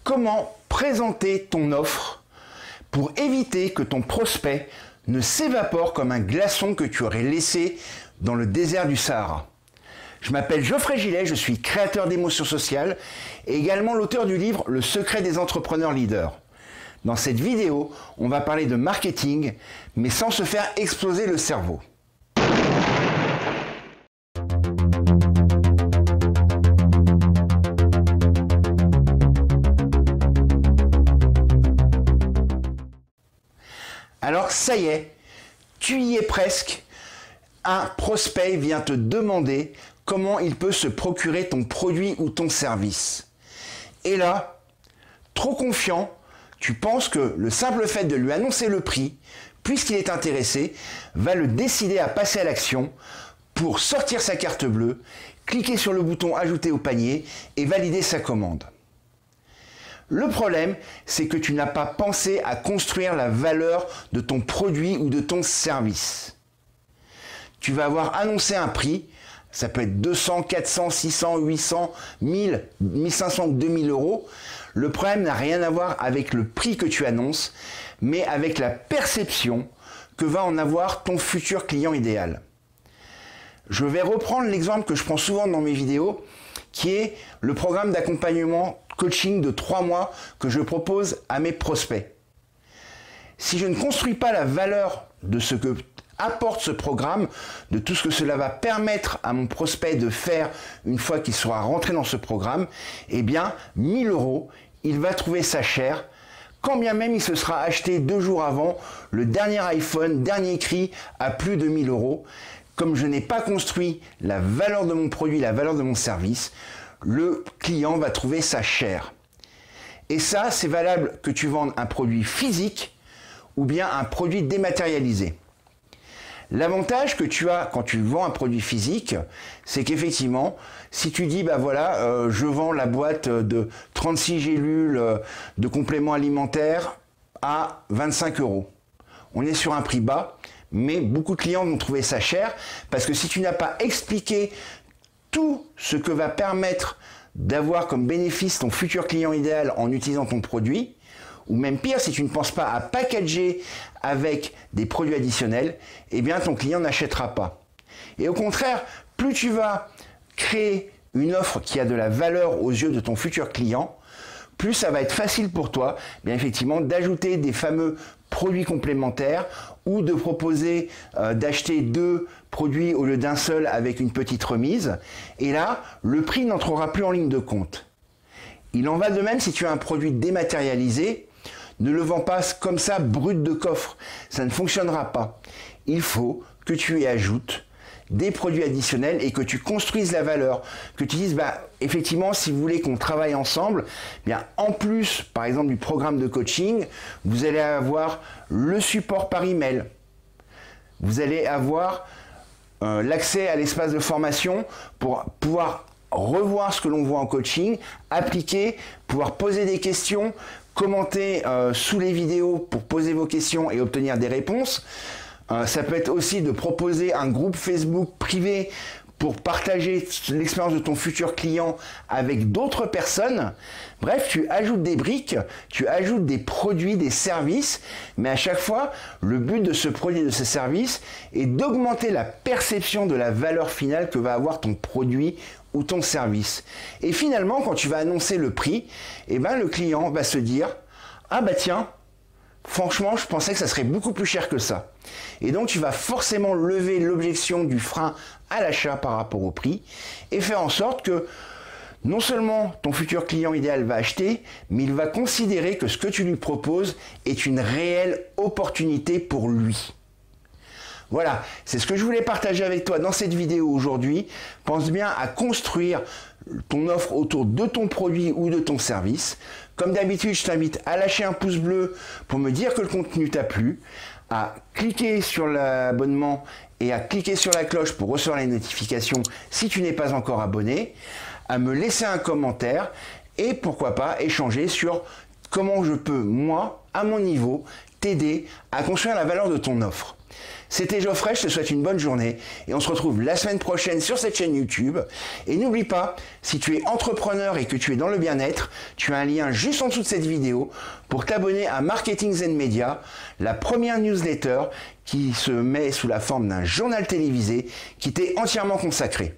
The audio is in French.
Comment présenter ton offre pour éviter que ton prospect ne s'évapore comme un glaçon que tu aurais laissé dans le désert du Sahara. Je m'appelle Geoffrey Gillet, je suis créateur d'émotions sociales et également l'auteur du livre Le secret des entrepreneurs leaders. Dans cette vidéo, on va parler de marketing, mais sans se faire exploser le cerveau. Alors ça y est, tu y es presque. Un prospect vient te demander comment il peut se procurer ton produit ou ton service. Et là, trop confiant, tu penses que le simple fait de lui annoncer le prix, puisqu'il est intéressé, va le décider à passer à l'action pour sortir sa carte bleue, cliquer sur le bouton ajouter au panier et valider sa commande. Le problème, c'est que tu n'as pas pensé à construire la valeur de ton produit ou de ton service. Tu vas avoir annoncé un prix, ça peut être 200, 400, 600, 800, 1000, 1500 ou 2000 euros. Le problème n'a rien à voir avec le prix que tu annonces, mais avec la perception que va en avoir ton futur client idéal. Je vais reprendre l'exemple que je prends souvent dans mes vidéos, qui est le programme d'accompagnement coaching de 3 mois que je propose à mes prospects. Si je ne construis pas la valeur de ce que apporte ce programme, de tout ce que cela va permettre à mon prospect de faire une fois qu'il sera rentré dans ce programme, eh bien 1000 euros, il va trouver ça cher, quand bien même il se sera acheté 2 jours avant le dernier iPhone, dernier cri à plus de 1000 euros. Comme je n'ai pas construit la valeur de mon produit, la valeur de mon service, le client va trouver ça cher. Et ça, c'est valable que tu vendes un produit physique ou bien un produit dématérialisé. L'avantage que tu as quand tu vends un produit physique, c'est qu'effectivement, si tu dis, bah voilà, je vends la boîte de 36 gélules de compléments alimentaires à 25 euros. On est sur un prix bas, mais beaucoup de clients vont trouver ça cher parce que si tu n'as pas expliqué tout ce que va permettre d'avoir comme bénéfice ton futur client idéal en utilisant ton produit, ou même pire, si tu ne penses pas à packager avec des produits additionnels, eh bien ton client n'achètera pas. Et au contraire, plus tu vas créer une offre qui a de la valeur aux yeux de ton futur client, plus ça va être facile pour toi, bien effectivement, d'ajouter des fameux produits complémentaires ou de proposer d'acheter 2 produits au lieu d'un seul avec une petite remise. Et là, le prix n'entrera plus en ligne de compte. Il en va de même si tu as un produit dématérialisé. Ne le vends pas comme ça, brut de coffre. Ça ne fonctionnera pas. Il faut que tu y ajoutes des produits additionnels et que tu construises la valeur. Que tu dises, bah, effectivement, si vous voulez qu'on travaille ensemble, bien, en plus, par exemple, du programme de coaching, vous allez avoir le support par email. Vous allez avoir l'accès à l'espace de formation pour pouvoir revoir ce que l'on voit en coaching, appliquer, pouvoir poser des questions, commenter sous les vidéos pour poser vos questions et obtenir des réponses. Ça peut être aussi de proposer un groupe Facebook privé pour partager l'expérience de ton futur client avec d'autres personnes. Bref, tu ajoutes des briques, tu ajoutes des produits, des services, mais à chaque fois, le but de ce produit et de ce service est d'augmenter la perception de la valeur finale que va avoir ton produit ou ton service. Et finalement, quand tu vas annoncer le prix, eh ben, le client va se dire « Ah bah tiens, franchement, je pensais que ça serait beaucoup plus cher que ça. » Et donc, tu vas forcément lever l'objection du frein à l'achat par rapport au prix et faire en sorte que non seulement ton futur client idéal va acheter, mais il va considérer que ce que tu lui proposes est une réelle opportunité pour lui. Voilà, c'est ce que je voulais partager avec toi dans cette vidéo aujourd'hui. Pense bien à construire ton offre autour de ton produit ou de ton service. Comme d'habitude, je t'invite à lâcher un pouce bleu pour me dire que le contenu t'a plu, à cliquer sur l'abonnement et à cliquer sur la cloche pour recevoir les notifications si tu n'es pas encore abonné, à me laisser un commentaire et pourquoi pas échanger sur comment je peux, moi, à mon niveau, t'aider à construire la valeur de ton offre. C'était Geoffrey, je te souhaite une bonne journée et on se retrouve la semaine prochaine sur cette chaîne YouTube. Et n'oublie pas, si tu es entrepreneur et que tu es dans le bien-être, tu as un lien juste en dessous de cette vidéo pour t'abonner à Marketing Zen Media, la première newsletter qui se met sous la forme d'un journal télévisé qui t'est entièrement consacré.